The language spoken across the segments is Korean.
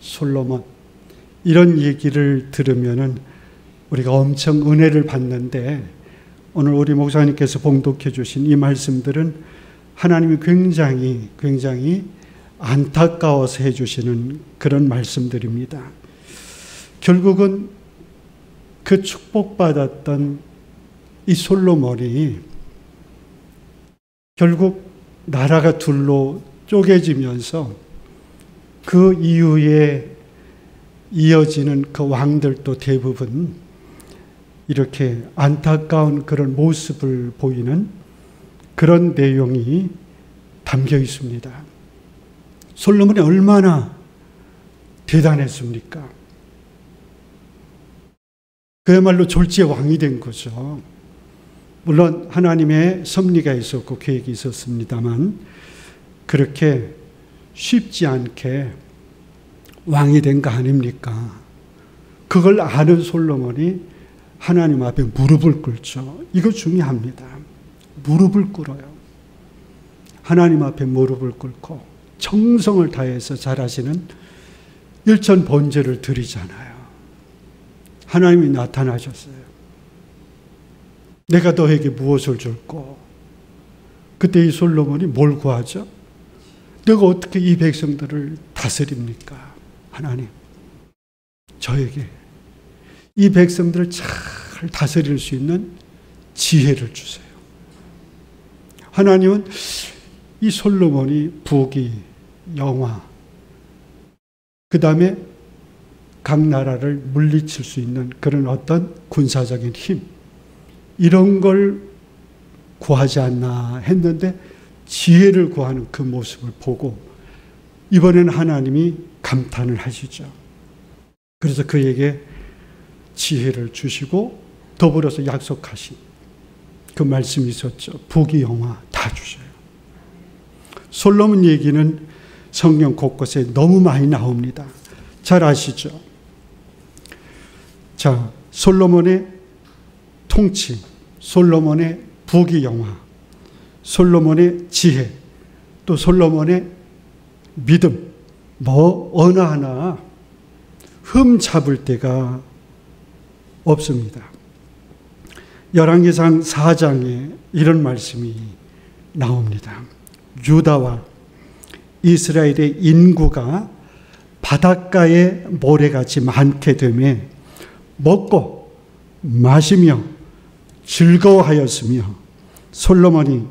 솔로몬, 이런 얘기를 들으면은 우리가 엄청 은혜를 받는데, 오늘 우리 목사님께서 봉독해 주신 이 말씀들은 하나님이 굉장히 안타까워서 해주시는 그런 말씀들입니다. 결국은 그 축복받았던 이 솔로몬이 결국 나라가 둘로 쪼개지면서 그 이후에 이어지는 그 왕들도 대부분 이렇게 안타까운 그런 모습을 보이는 그런 내용이 담겨 있습니다. 솔로몬이 얼마나 대단했습니까? 그야말로 졸지의 왕이 된 거죠. 물론 하나님의 섭리가 있었고 계획이 있었습니다만 그렇게 쉽지 않게 왕이 된 거 아닙니까? 그걸 아는 솔로몬이 하나님 앞에 무릎을 꿇죠. 이거 중요합니다. 무릎을 꿇어요. 하나님 앞에 무릎을 꿇고 정성을 다해서 잘하시는 일천 번제를 드리잖아요. 하나님이 나타나셨어요. 내가 너에게 무엇을 줄꼬? 그때 이 솔로몬이 뭘 구하죠? 내가 어떻게 이 백성들을 다스립니까? 하나님, 저에게 이 백성들을 잘 다스릴 수 있는 지혜를 주세요. 하나님은 이 솔로몬이 부귀, 영화, 그 다음에 각 나라를 물리칠 수 있는 그런 어떤 군사적인 힘, 이런 걸 구하지 않나 했는데 지혜를 구하는 그 모습을 보고 이번에는 하나님이 감탄을 하시죠. 그래서 그에게 지혜를 주시고 더불어서 약속하신 그 말씀이 있었죠. 부귀, 영화 다 주셔요. 솔로몬 얘기는 성경 곳곳에 너무 많이 나옵니다. 잘 아시죠? 자, 솔로몬의 통치, 솔로몬의 부귀, 영화, 솔로몬의 지혜, 또 솔로몬의 믿음, 뭐 어느 하나 흠 잡을 데가 없습니다. 열왕기상 4장에 이런 말씀이 나옵니다. 유다와 이스라엘의 인구가 바닷가의 모래같이 많게 되매 먹고 마시며 즐거워하였으며 솔로몬이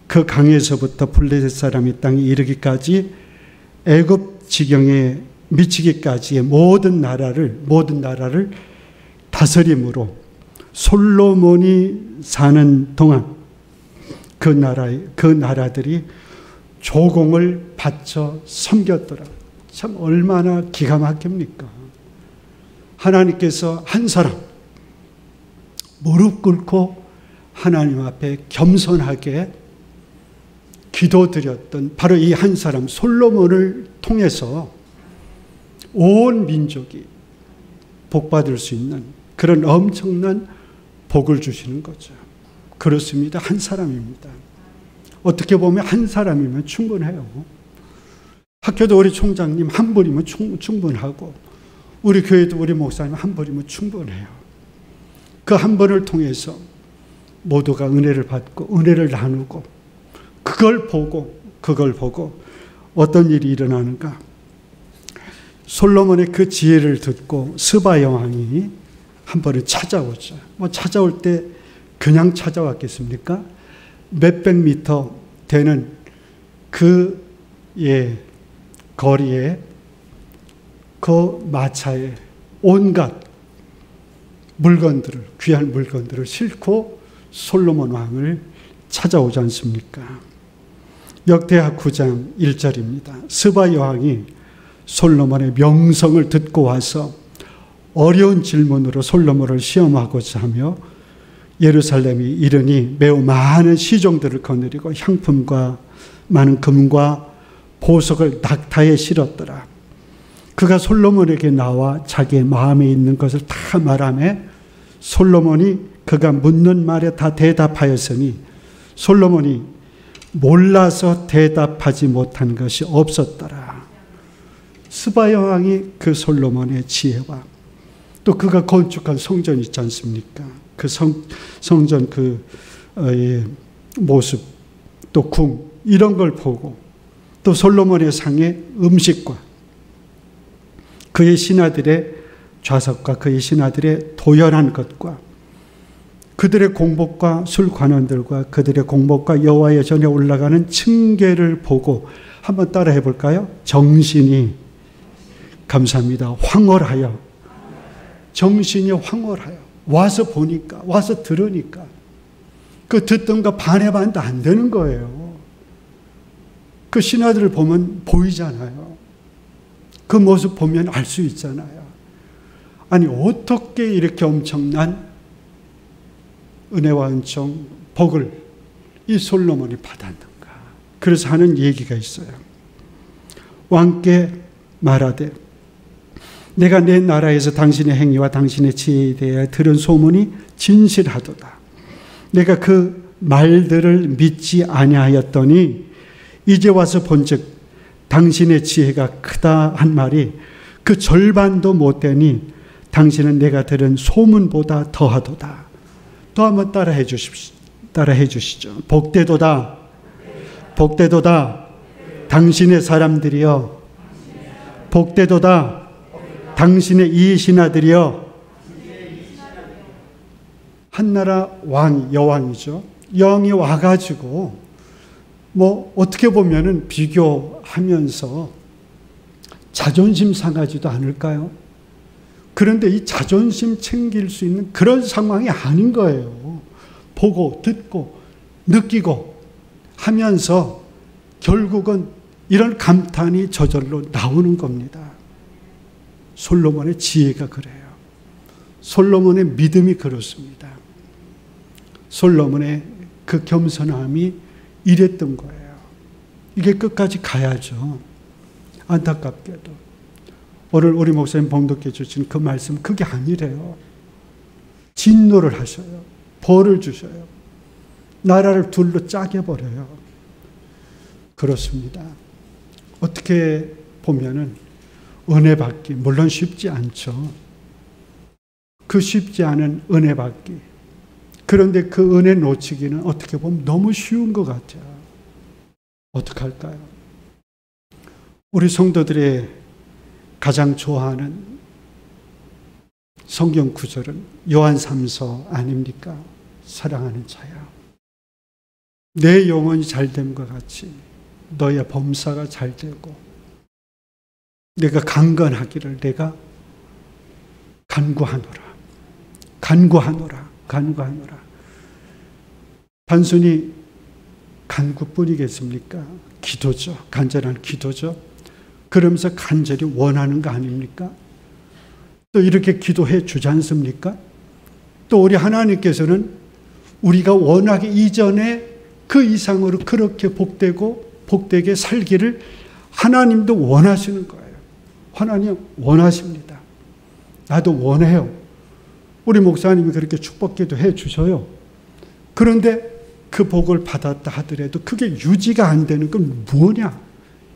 그 강에서부터 블레셋 사람의 땅에 이르기까지 애굽 지경에 미치기까지의 모든 나라를 다스림으로 솔로몬이 사는 동안 그 나라들이 조공을 바쳐 섬겼더라. 참 얼마나 기가 막힙니까? 하나님께서 한 사람 무릎 꿇고 하나님 앞에 겸손하게 기도드렸던 바로 이 한 사람 솔로몬을 통해서 온 민족이 복받을 수 있는 그런 엄청난 복을 주시는 거죠. 그렇습니다. 한 사람입니다. 어떻게 보면 한 사람이면 충분해요. 학교도 우리 총장님 한 분이면 충분하고 우리 교회도 우리 목사님 한 분이면 충분해요. 그 한 분을 통해서 모두가 은혜를 받고 은혜를 나누고 그걸 보고 어떤 일이 일어나는가? 솔로몬의 그 지혜를 듣고 스바 여왕이 한 번은 찾아오죠. 뭐 찾아올 때 그냥 찾아왔겠습니까? 몇백 미터 되는 그 거리에 그 마차에 온갖 물건들을, 귀한 물건들을 싣고 솔로몬 왕을 찾아오지 않습니까? 역대하 9장 1절입니다. 스바 여왕이 솔로몬의 명성을 듣고 와서 어려운 질문으로 솔로몬을 시험하고자 하며 예루살렘이 이르니 매우 많은 시종들을 거느리고 향품과 많은 금과 보석을 낙타에 실었더라. 그가 솔로몬에게 나와 자기의 마음에 있는 것을 다 말하며 솔로몬이 그가 묻는 말에 다 대답하였으니 솔로몬이 몰라서 대답하지 못한 것이 없었더라. 스바야 왕이 그 솔로몬의 지혜와 또 그가 건축한 성전 있지 않습니까? 그 성전 모습 또 궁 이런 걸 보고 또 솔로몬의 상의 음식과 그의 신하들의 좌석과 그의 신하들의 도열한 것과 그들의 공복과 술관원들과 그들의 공복과 여호와의 전에 올라가는 층계를 보고 한번 따라 해볼까요? 정신이 감사합니다. 황홀하여 정신이 황홀하여 와서 보니까 와서 들으니까 그 듣던 거 반의 반도 안 되는 거예요. 그 신하들을 보면 보이잖아요. 그 모습 보면 알 수 있잖아요. 아니 어떻게 이렇게 엄청난 은혜와 은총, 복을 이 솔로몬이 받았는가. 그래서 하는 얘기가 있어요. 왕께 말하되 내가 내 나라에서 당신의 행위와 당신의 지혜에 대해 들은 소문이 진실하도다. 내가 그 말들을 믿지 아니하였더니 이제 와서 본즉 당신의 지혜가 크다 한 말이 그 절반도 못 되니 당신은 내가 들은 소문보다 더하도다. 또 한번 따라해 주시죠. 복되도다. 복되도다. 당신의 사람들이여. 복되도다. 당신의 이 신하들이여. 한나라 왕, 여왕이죠. 영이 와가지고 어떻게 보면은 비교하면서 자존심 상하지도 않을까요? 그런데 이 자존심 챙길 수 있는 그런 상황이 아닌 거예요. 보고 듣고 느끼고 하면서 결국은 이런 감탄이 저절로 나오는 겁니다. 솔로몬의 지혜가 그래요. 솔로몬의 믿음이 그렇습니다. 솔로몬의 그 겸손함이 이랬던 거예요. 이게 끝까지 가야죠. 안타깝게도 오늘 우리 목사님 봉독해 주신 그 말씀 그게 아니래요. 진노를 하셔요. 벌을 주셔요. 나라를 둘로 짜게 버려요. 그렇습니다. 어떻게 보면은 은혜 받기 물론 쉽지 않죠. 그 쉽지 않은 은혜 받기. 그런데 그 은혜 놓치기는 어떻게 보면 너무 쉬운 것 같아요. 어떡할까요? 우리 성도들의 가장 좋아하는 성경 구절은 요한 3서 아닙니까? 사랑하는 자야. 내 영혼이 잘됨과 같이 너의 범사가 잘되고 내가 강건하기를 내가 간구하노라. 간구하노라. 간구하노라. 단순히 간구뿐이겠습니까? 기도죠. 간절한 기도죠. 그러면서 간절히 원하는 거 아닙니까? 또 이렇게 기도해 주지 않습니까? 또 우리 하나님께서는 우리가 원하기 이전에 그 이상으로 그렇게 복되게 살기를 하나님도 원하시는 거예요. 하나님 원하십니다. 나도 원해요. 우리 목사님이 그렇게 축복기도 해 주셔요. 그런데 그 복을 받았다 하더라도 그게 유지가 안 되는 건 뭐냐?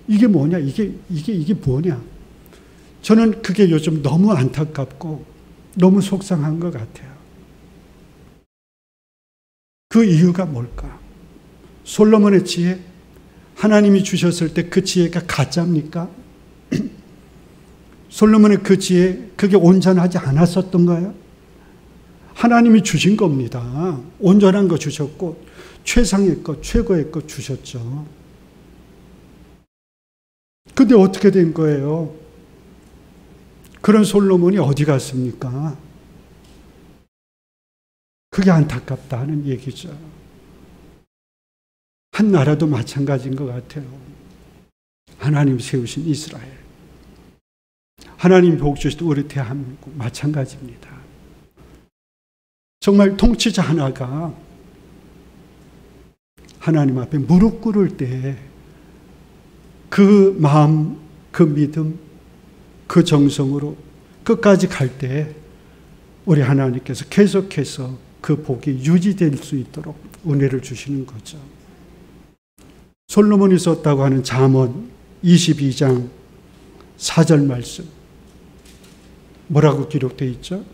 이게 뭐냐? 이게 뭐냐? 저는 그게 요즘 너무 안타깝고 너무 속상한 것 같아요. 그 이유가 뭘까? 솔로몬의 지혜, 하나님이 주셨을 때 그 지혜가 가짜입니까? 솔로몬의 그 지혜, 그게 온전하지 않았었던가요? 하나님이 주신 겁니다. 온전한 거 주셨고 최상의 것, 최고의 것 주셨죠. 근데 어떻게 된 거예요? 그런 솔로몬이 어디 갔습니까? 그게 안타깝다 하는 얘기죠. 한 나라도 마찬가지인 것 같아요. 하나님 세우신 이스라엘. 하나님 복 주신 우리 대한민국 마찬가지입니다. 정말 통치자 하나가 하나님 앞에 무릎 꿇을 때 그 마음, 그 믿음, 그 정성으로 끝까지 갈 때 우리 하나님께서 계속해서 그 복이 유지될 수 있도록 은혜를 주시는 거죠. 솔로몬이 썼다고 하는 잠언 22장 4절 말씀 뭐라고 기록되어 있죠?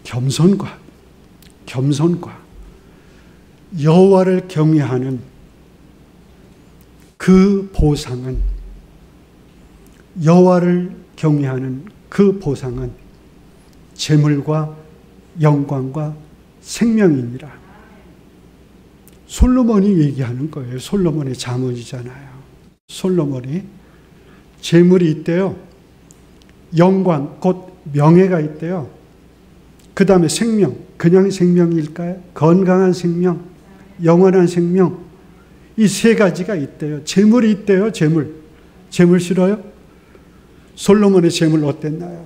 겸손과 여호와를 경외하는 그 보상은, 여호와를 경외하는 그 보상은 재물과 영광과 생명이니라. 솔로몬이 얘기하는 거예요. 솔로몬의 잠언이잖아요. 솔로몬이 재물이 있대요. 영광, 곧 명예가 있대요. 그 다음에 생명, 그냥 생명일까요? 건강한 생명, 영원한 생명, 이 세 가지가 있대요. 재물이 있대요. 재물 싫어요? 솔로몬의 재물 어땠나요?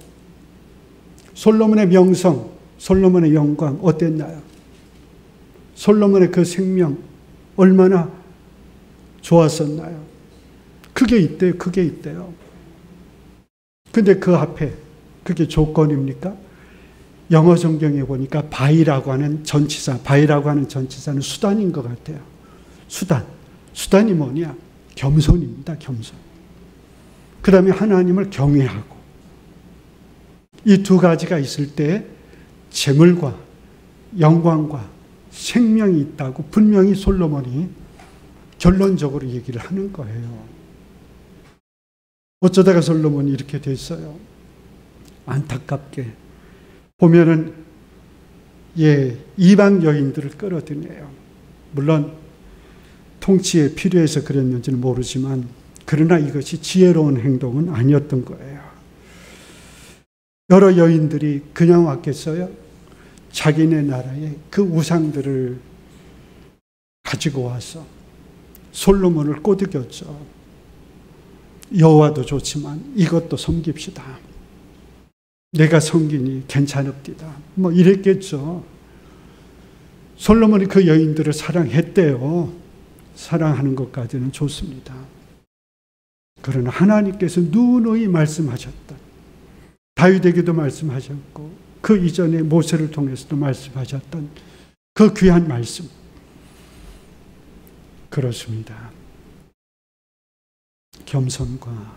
솔로몬의 명성, 솔로몬의 영광 어땠나요? 솔로몬의 그 생명 얼마나 좋았었나요? 그게 있대요. 근데 그 앞에 그게 조건입니까? 영어 성경에 보니까 바이라고 하는 전치사는 수단인 것 같아요. 수단이 뭐냐? 겸손입니다. 겸손. 그 다음에 하나님을 경외하고, 이 두 가지가 있을 때 재물과 영광과 생명이 있다고 분명히 솔로몬이 결론적으로 얘기를 하는 거예요. 어쩌다가 솔로몬이 이렇게 됐어요. 안타깝게 보면은 이방 여인들을 끌어들여요. 물론 통치에 필요해서 그랬는지는 모르지만 그러나 이것이 지혜로운 행동은 아니었던 거예요. 여러 여인들이 그냥 왔겠어요? 자기네 나라의 그 우상들을 가지고 와서 솔로몬을 꼬드겼죠. 여호와도 좋지만 이것도 섬깁시다. 내가 섬기니 괜찮읍디다. 뭐 이랬겠죠. 솔로몬이 그 여인들을 사랑했대요. 사랑하는 것까지는 좋습니다. 그러나 하나님께서 누누이 말씀하셨던, 다윗에게도 말씀하셨고 그 이전에 모세를 통해서도 말씀하셨던 그 귀한 말씀, 그렇습니다. 겸손과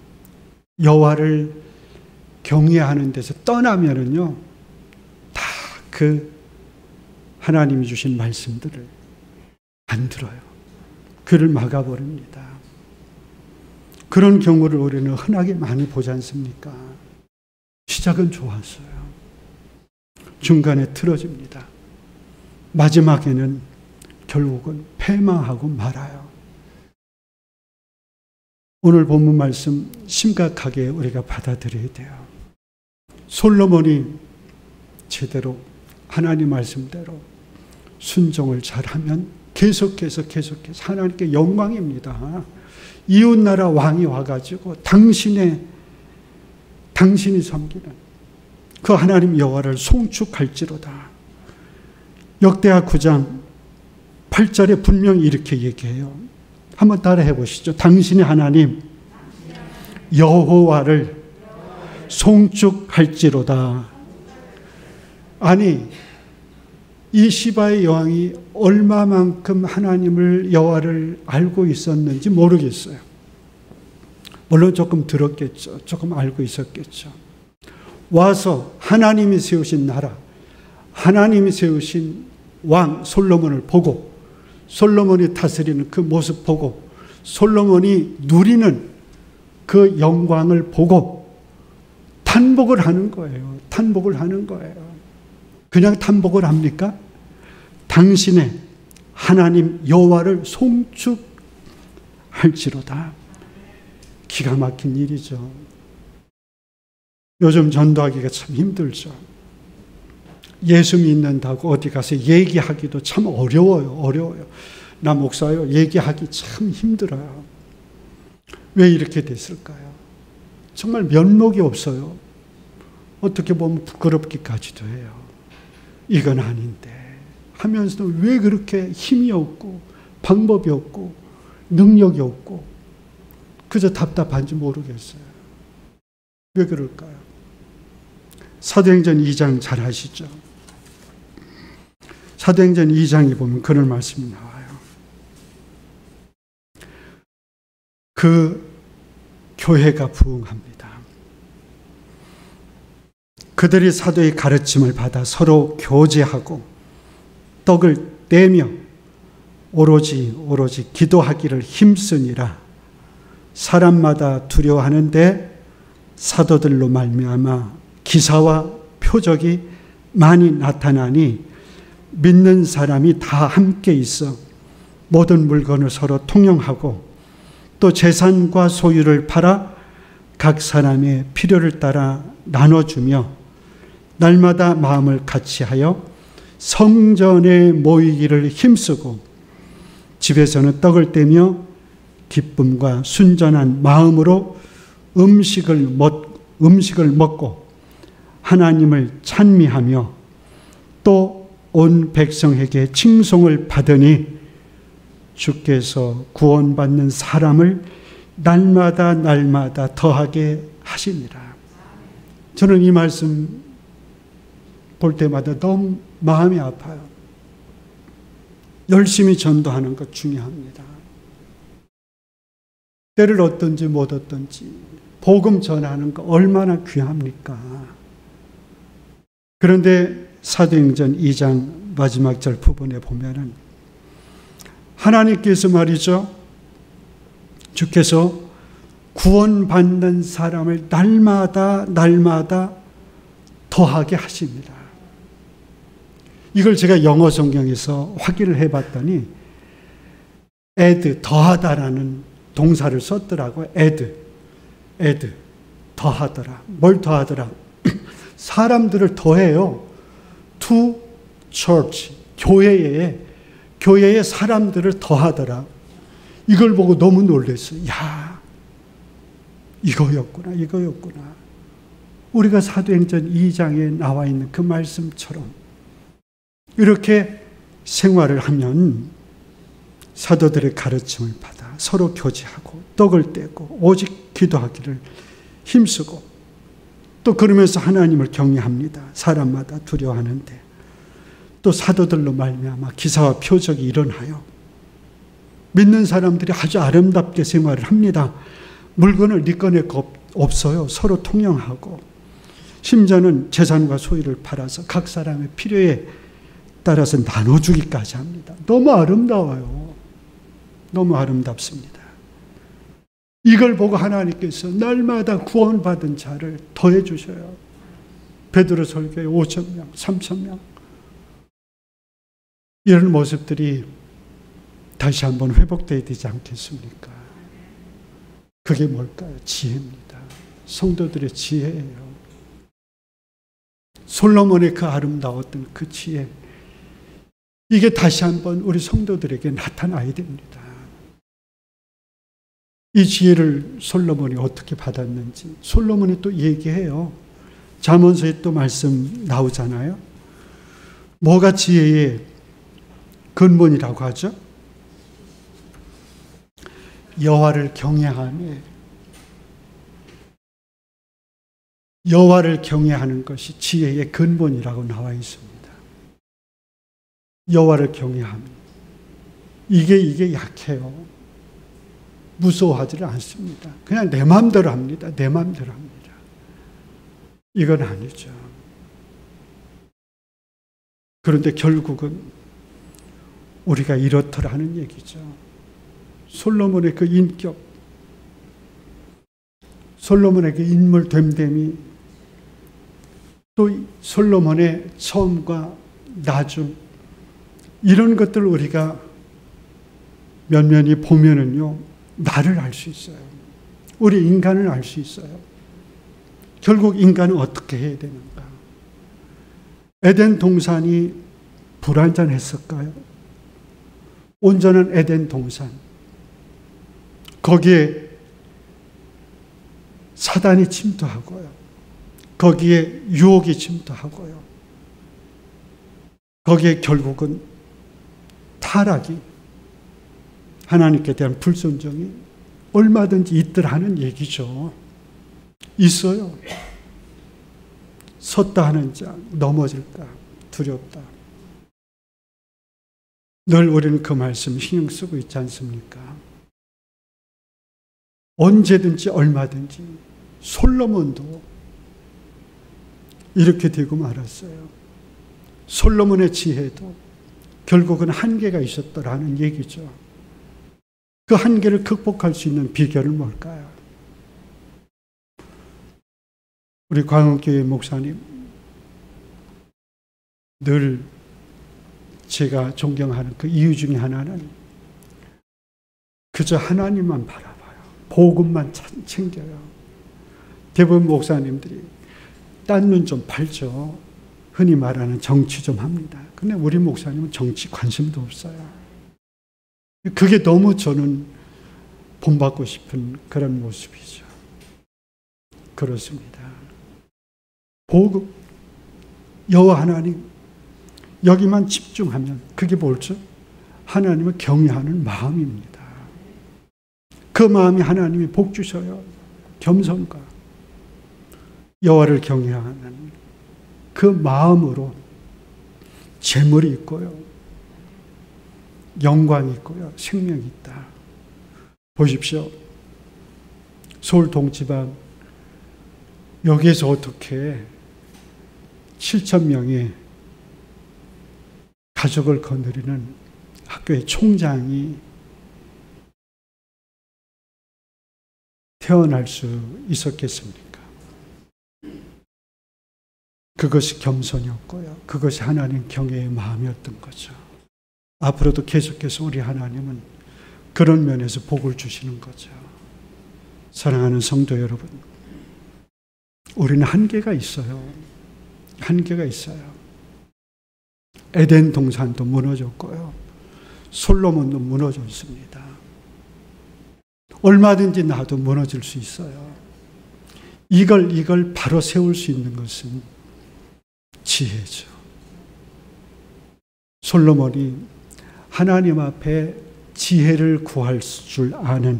여호와를 경외하는 데서 떠나면은요, 다 그 하나님이 주신 말씀들을 안 들어요. 귀를 막아버립니다. 그런 경우를 우리는 흔하게 많이 보지 않습니까? 시작은 좋았어요. 중간에 틀어집니다. 마지막에는 결국은 패망하고 말아요. 오늘 본문 말씀 심각하게 우리가 받아들여야 돼요. 솔로몬이 제대로 하나님 말씀대로 순종을 잘하면 계속해서 하나님께 영광입니다. 이웃나라 왕이 와가지고 당신이 섬기는 그 하나님 여호와를 송축할지로다. 역대하 9장 8절에 분명히 이렇게 얘기해요. 한번 따라해 보시죠. 당신의 하나님 여호와를 송축할지로다. 아니, 이 시바의 여왕이 얼마만큼 하나님을, 여호와를 알고 있었는지 모르겠어요. 물론 조금 들었겠죠. 조금 알고 있었겠죠. 와서 하나님이 세우신 나라, 하나님이 세우신 왕 솔로몬을 보고, 솔로몬이 다스리는 그 모습 보고, 솔로몬이 누리는 그 영광을 보고 탄복을 하는 거예요. 탄복을 하는 거예요. 그냥 탄복을 합니까? 당신의 하나님 여호와를 송축할지로다. 기가 막힌 일이죠. 요즘 전도하기가 참 힘들죠. 예수 믿는다고 어디 가서 얘기하기도 참 어려워요. 나 목사요, 얘기하기 참 힘들어요. 왜 이렇게 됐을까요? 정말 면목이 없어요. 어떻게 보면 부끄럽기까지도 해요. 이건 아닌데 하면서도 왜 그렇게 힘이 없고 방법이 없고 능력이 없고 그저 답답한지 모르겠어요. 왜 그럴까요? 사도행전 2장 잘 아시죠? 사도행전 2장에 보면 그런 말씀이 나와요. 그 교회가 부흥합니다. 그들이 사도의 가르침을 받아 서로 교제하고 떡을 떼며 오로지 기도하기를 힘쓰니라. 사람마다 두려워하는데 사도들로 말미암아 기사와 표적이 많이 나타나니 믿는 사람이 다 함께 있어 모든 물건을 서로 통용하고 또 재산과 소유를 팔아 각 사람의 필요를 따라 나눠주며 날마다 마음을 같이하여 성전에 모이기를 힘쓰고 집에서는 떡을 떼며 기쁨과 순전한 마음으로 음식을 먹고 하나님을 찬미하며 또 온 백성에게 칭송을 받으니 주께서 구원받는 사람을 날마다 더하게 하시니라. 저는 이 말씀 볼 때마다 너무 마음이 아파요. 열심히 전도하는 것 중요합니다. 때를 얻든지 못 얻든지 복음 전하는 거 얼마나 귀합니까? 그런데 사도행전 2장 마지막 절 부분에 보면은 하나님께서 말이죠, 주께서 구원받는 사람을 날마다 더하게 하십니다. 이걸 제가 영어 성경에서 확인을 해봤더니 add, 더하다라는 동사를 썼더라고요. add, 더하더라. 뭘 더하더라? 사람들을 더해요. to church, 교회에 사람들을 더하더라. 이걸 보고 너무 놀랐어요. 야, 이거였구나. 우리가 사도행전 2장에 나와 있는 그 말씀처럼 이렇게 생활을 하면 사도들의 가르침을 받아 서로 교제하고 떡을 떼고 오직 기도하기를 힘쓰고 또 그러면서 하나님을 경외합니다. 사람마다 두려워하는데 또 사도들로 말미암아 기사와 표적이 일어나요. 믿는 사람들이 아주 아름답게 생활을 합니다. 물건을 네 꺼낼 거 없어요. 서로 통용하고 심지어는 재산과 소유를 팔아서 각 사람의 필요에 따라서 나눠주기까지 합니다. 너무 아름다워요. 너무 아름답습니다. 이걸 보고 하나님께서 날마다 구원받은 자를 더해 주셔요. 베드로 설교에 5,000명, 3,000명. 이런 모습들이 다시 한번 회복되어야 되지 않겠습니까? 그게 뭘까요? 지혜입니다. 성도들의 지혜예요. 솔로몬의 그 아름다웠던 그 지혜, 이게 다시 한번 우리 성도들에게 나타나야 됩니다. 이 지혜를 솔로몬이 어떻게 받았는지 솔로몬이 또 얘기해요. 잠언서에 또 말씀 나오잖아요. 뭐가 지혜의 근본이라고 하죠? 여호와를 경외하며 여호와를 경외하는 것이 지혜의 근본이라고 나와 있습니다. 여호와를 경외하며 이게 약해요. 무서워하지를 않습니다. 그냥 내 마음대로 합니다. 내 마음대로 합니다. 이건 아니죠. 그런데 결국은 우리가 이렇더라는 얘기죠. 솔로몬의 그 인격, 솔로몬의 그 인물 됨됨이, 또 솔로몬의 처음과 나중, 이런 것들을 우리가 면면히 보면은요, 나를 알 수 있어요. 우리 인간을 알 수 있어요. 결국 인간은 어떻게 해야 되는가? 에덴 동산이 불완전했을까요? 온전한 에덴 동산, 거기에 사단이 침투하고요, 거기에 유혹이 침투하고요, 거기에 결국은 타락이, 하나님께 대한 불순종이 얼마든지 있더라는 얘기죠. 있어요. 섰다 하는 자 넘어질까 두렵다. 늘 우리는 그 말씀 신경 쓰고 있지 않습니까? 언제든지 얼마든지 솔로몬도 이렇게 되고 말았어요. 솔로몬의 지혜도 결국은 한계가 있었더라는 얘기죠. 그 한계를 극복할 수 있는 비결은 뭘까요? 우리 광흥교회 목사님, 늘 제가 존경하는 그 이유 중에 하나는 그저 하나님만 바라봐요. 복음만 챙겨요. 대부분 목사님들이 딴 눈 좀 팔죠. 흔히 말하는 정치 좀 합니다. 근데 우리 목사님은 정치 관심도 없어요. 그게 너무 저는 본받고 싶은 그런 모습이죠. 그렇습니다. 복음, 여호와 하나님, 여기만 집중하면 그게 뭘죠? 하나님을 경외하는 마음입니다. 그 마음이 하나님이 복 주셔요. 겸손과 여호와를 경외하는 그 마음으로 재물이 있고요, 영광이 있고요, 생명이 있다. 보십시오. 서울 동지방 여기에서 어떻게 7,000명의 가족을 거느리는 학교의 총장이 태어날 수 있었겠습니까? 그것이 겸손이었고요. 그것이 하나님 경외의 마음이었던 거죠. 앞으로도 계속해서 우리 하나님은 그런 면에서 복을 주시는 거죠. 사랑하는 성도 여러분, 우리는 한계가 있어요. 한계가 있어요. 에덴 동산도 무너졌고요. 솔로몬도 무너졌습니다. 얼마든지 나도 무너질 수 있어요. 이걸 바로 세울 수 있는 것은 지혜죠. 솔로몬이 하나님 앞에 지혜를 구할 줄 아는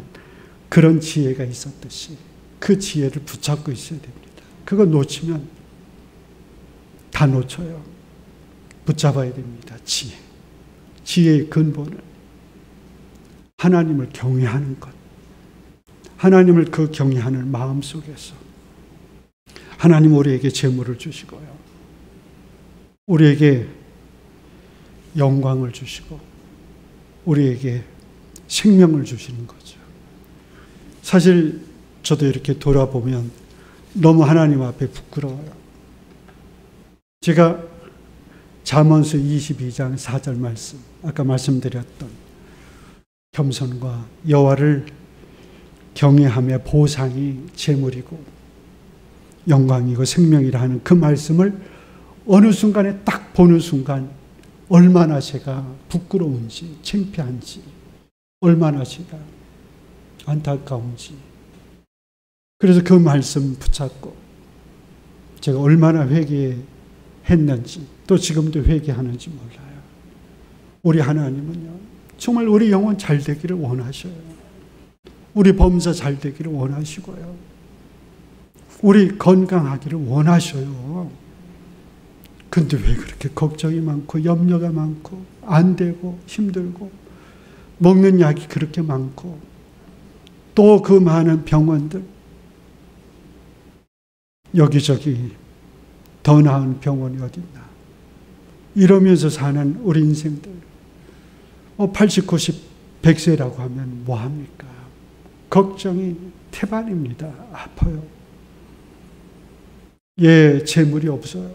그런 지혜가 있었듯이 그 지혜를 붙잡고 있어야 됩니다. 그거 놓치면 다 놓쳐요. 붙잡아야 됩니다. 지혜. 지혜의 근본은 하나님을 경외하는 것. 하나님을 그 경외하는 마음 속에서 하나님 우리에게 재물을 주시고요. 우리에게 영광을 주시고 우리에게 생명을 주시는 거죠. 사실 저도 이렇게 돌아보면 너무 하나님 앞에 부끄러워요. 제가 잠언서 22장 4절 말씀, 아까 말씀드렸던 겸손과 여호와를 경외함의 보상이 재물이고 영광이고 생명이라 하는 그 말씀을 어느 순간에 딱 보는 순간 얼마나 제가 부끄러운지 창피한지 얼마나 제가 안타까운지, 그래서 그 말씀 붙잡고 제가 얼마나 회개했는지 또 지금도 회개하는지 몰라요. 우리 하나님은요 정말 우리 영혼 잘 되기를 원하셔요. 우리 범사 잘 되기를 원하시고요, 우리 건강하기를 원하셔요. 근데 왜 그렇게 걱정이 많고 염려가 많고 안 되고 힘들고 먹는 약이 그렇게 많고 또 그 많은 병원들, 여기저기 더 나은 병원이 어딨나 이러면서 사는 우리 인생들, 80, 90, 100세라고 하면 뭐합니까? 걱정이 태반입니다. 아파요. 예, 재물이 없어요.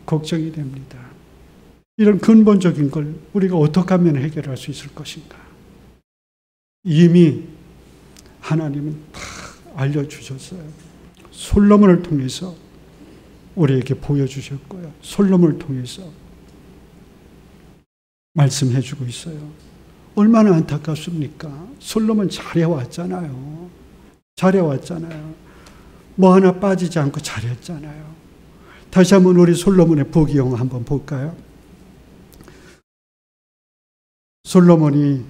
걱정이 됩니다. 이런 근본적인 걸 우리가 어떻게 하면 해결할 수 있을 것인가? 이미 하나님은 다 알려주셨어요. 솔로몬을 통해서 우리에게 보여주셨고요. 솔로몬을 통해서 말씀해주고 있어요. 얼마나 안타깝습니까? 솔로몬 잘해왔잖아요. 잘해왔잖아요. 뭐 하나 빠지지 않고 잘했잖아요. 다시 한번 우리 솔로몬의 부귀영 한번 볼까요? 솔로몬이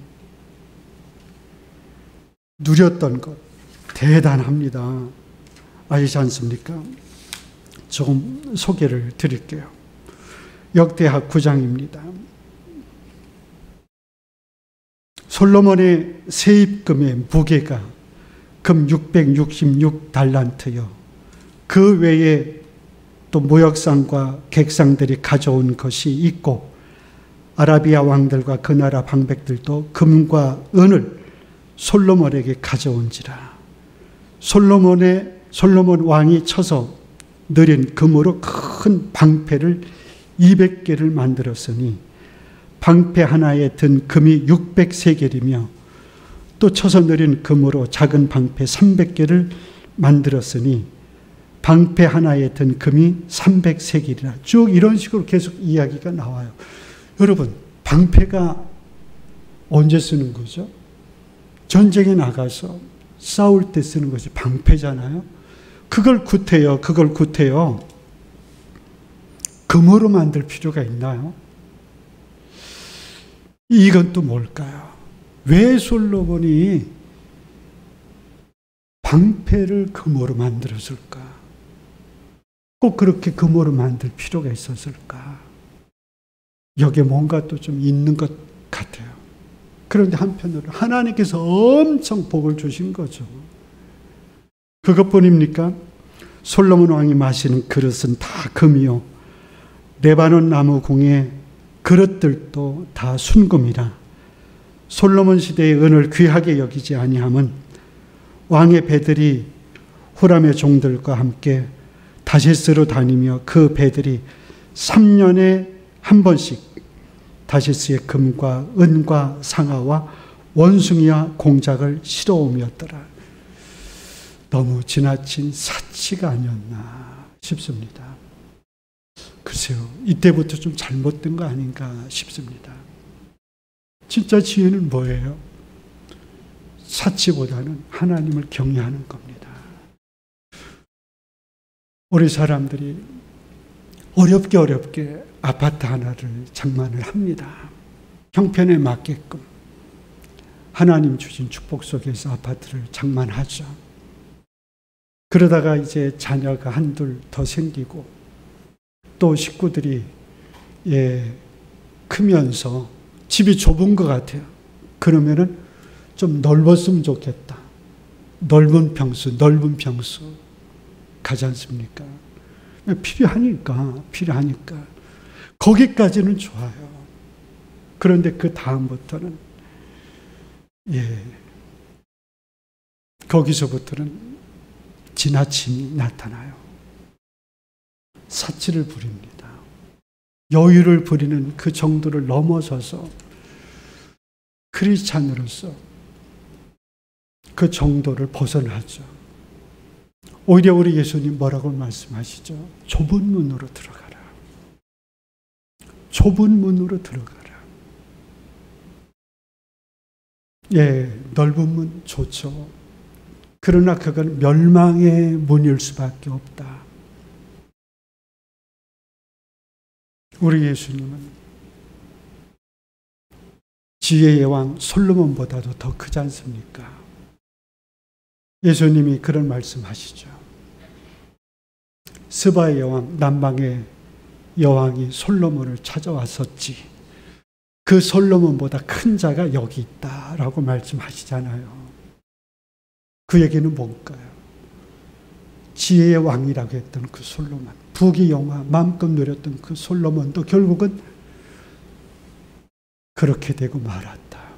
누렸던 것 대단합니다. 아시지 않습니까? 조금 소개를 드릴게요. 역대하 9장입니다. 솔로몬의 세입금의 무게가 금 666달란트요. 그 외에 또 무역상과 객상들이 가져온 것이 있고 아라비아 왕들과 그 나라 방백들도 금과 은을 솔로몬에게 가져온지라. 솔로몬 왕이 쳐서 느린 금으로 큰 방패를 200개를 만들었으니 방패 하나에 든 금이 600세겔이며 또 쳐서 느린 금으로 작은 방패 300개를 만들었으니 방패 하나에 든 금이 300세겔이라. 쭉 이런 식으로 계속 이야기가 나와요. 여러분, 방패가 언제 쓰는 거죠? 전쟁에 나가서 싸울 때 쓰는 것이 방패잖아요. 그걸 구태여 금으로 만들 필요가 있나요? 이건 또 뭘까요? 왜 솔로몬이 방패를 금으로 만들었을까? 꼭 그렇게 금으로 만들 필요가 있었을까? 여기에 뭔가 또 좀 있는 것 같아요. 그런데 한편으로 하나님께서 엄청 복을 주신 거죠. 그것뿐입니까? 솔로몬 왕이 마시는 그릇은 다 금이요, 레바논 나무 공의 그릇들도 다 순금이라. 솔로몬 시대의 은을 귀하게 여기지 아니함은 왕의 배들이 후람의 종들과 함께 다시스로 다니며 그 배들이 3년에 한 번씩 다시스의 금과 은과 상아와 원숭이와 공작을 실어오였더라. 너무 지나친 사치가 아니었나 싶습니다. 글쎄요, 이때부터 좀 잘못된 거 아닌가 싶습니다. 진짜 지혜는 뭐예요? 사치보다는 하나님을 경외하는 겁니다. 우리 사람들이 어렵게 아파트 하나를 장만을 합니다. 형편에 맞게끔 하나님 주신 축복 속에서 아파트를 장만하죠. 그러다가 이제 자녀가 한둘 더 생기고 또 식구들이 크면서 집이 좁은 것 같아요. 그러면은 좀 넓었으면 좋겠다. 넓은 평수 가지 않습니까? 필요하니까. 거기까지는 좋아요. 그런데 그 다음부터는 거기서부터는 지나침이 나타나요. 사치를 부립니다. 여유를 부리는 그 정도를 넘어서서 크리스찬으로서 그 정도를 벗어나죠. 오히려 우리 예수님 뭐라고 말씀하시죠? 좁은 문으로 들어가라. 좁은 문으로 들어가라. 넓은 문 좋죠. 그러나 그건 멸망의 문일 수밖에 없다. 우리 예수님은 지혜의 왕 솔로몬보다도 더 크지 않습니까? 예수님이 그런 말씀하시죠. 스바의 여왕, 남방의 여왕이 솔로몬을 찾아왔었지. 그 솔로몬보다 큰 자가 여기 있다라고 말씀하시잖아요. 그 얘기는 뭔가요? 지혜의 왕이라고 했던 그 솔로몬, 부귀 영화 마음껏 누렸던 그 솔로몬도 결국은 그렇게 되고 말았다.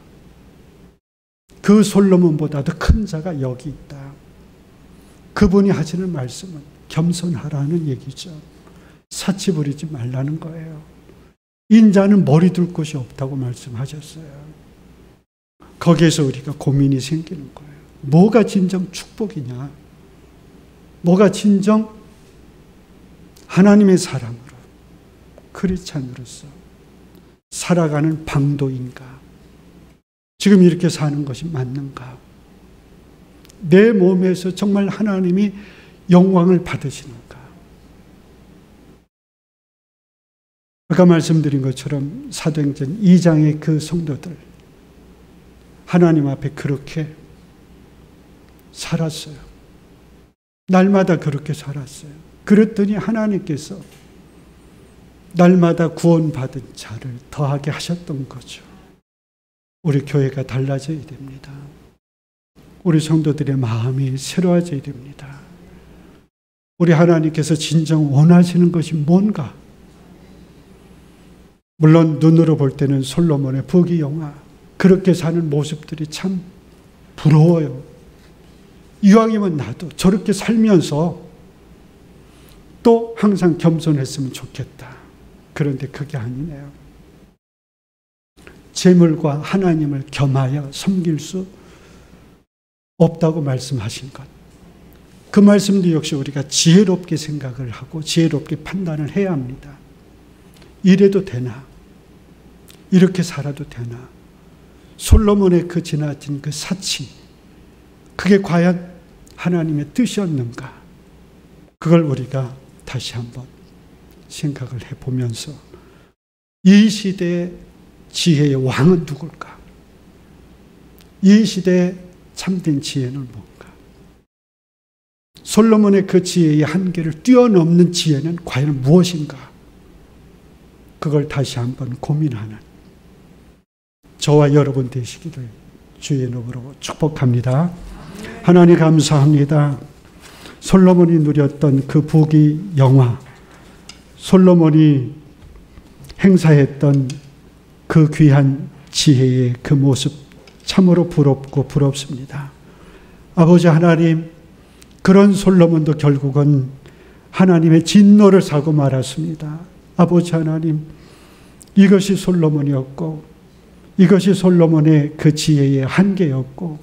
그 솔로몬보다도 큰 자가 여기 있다. 그분이 하시는 말씀은 겸손하라는 얘기죠. 사치 부리지 말라는 거예요. 인자는 머리 둘 곳이 없다고 말씀하셨어요. 거기에서 우리가 고민이 생기는 거예요. 뭐가 진정 축복이냐? 뭐가 진정 하나님의 사람으로, 크리스찬으로서 살아가는 방도인가? 지금 이렇게 사는 것이 맞는가? 내 몸에서 정말 하나님이 영광을 받으시는가? 아까 말씀드린 것처럼 사도행전 2장의 그 성도들 하나님 앞에 그렇게 살았어요. 날마다 그렇게 살았어요. 그랬더니 하나님께서 날마다 구원받은 자를 더하게 하셨던 거죠. 우리 교회가 달라져야 됩니다. 우리 성도들의 마음이 새로워져야 됩니다. 우리 하나님께서 진정 원하시는 것이 뭔가? 물론 눈으로 볼 때는 솔로몬의 부귀영화, 그렇게 사는 모습들이 참 부러워요. 이왕이면 나도 저렇게 살면서 또 항상 겸손했으면 좋겠다. 그런데 그게 아니네요. 재물과 하나님을 겸하여 섬길 수 없다고 말씀하신 것. 그 말씀도 역시 우리가 지혜롭게 생각을 하고 지혜롭게 판단을 해야 합니다. 이래도 되나? 이렇게 살아도 되나? 솔로몬의 그 지나친 그 사치, 그게 과연 하나님의 뜻이었는가? 그걸 우리가 다시 한번 생각을 해보면서 이 시대의 지혜의 왕은 누굴까? 이 시대의 참된 지혜는 뭔가? 솔로몬의 그 지혜의 한계를 뛰어넘는 지혜는 과연 무엇인가? 그걸 다시 한번 고민하는 저와 여러분 되시기를 주의 이름으로 축복합니다. 하나님 감사합니다. 솔로몬이 누렸던 그 부귀 영화, 솔로몬이 행사했던 그 귀한 지혜의 그 모습 참으로 부럽고 부럽습니다. 아버지 하나님, 그런 솔로몬도 결국은 하나님의 진노를 사고 말았습니다. 아버지 하나님, 이것이 솔로몬이었고 이것이 솔로몬의 그 지혜의 한계였고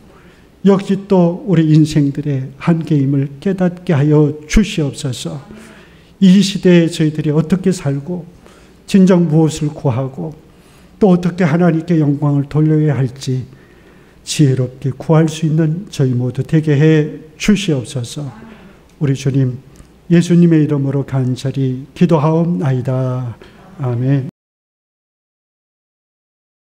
역시 또 우리 인생들의 한계임을 깨닫게 하여 주시옵소서. 이 시대에 저희들이 어떻게 살고 진정 무엇을 구하고 또 어떻게 하나님께 영광을 돌려야 할지 지혜롭게 구할 수 있는 저희 모두 되게 해 주시옵소서. 우리 주님 예수님의 이름으로 간절히 기도하옵나이다. 아멘.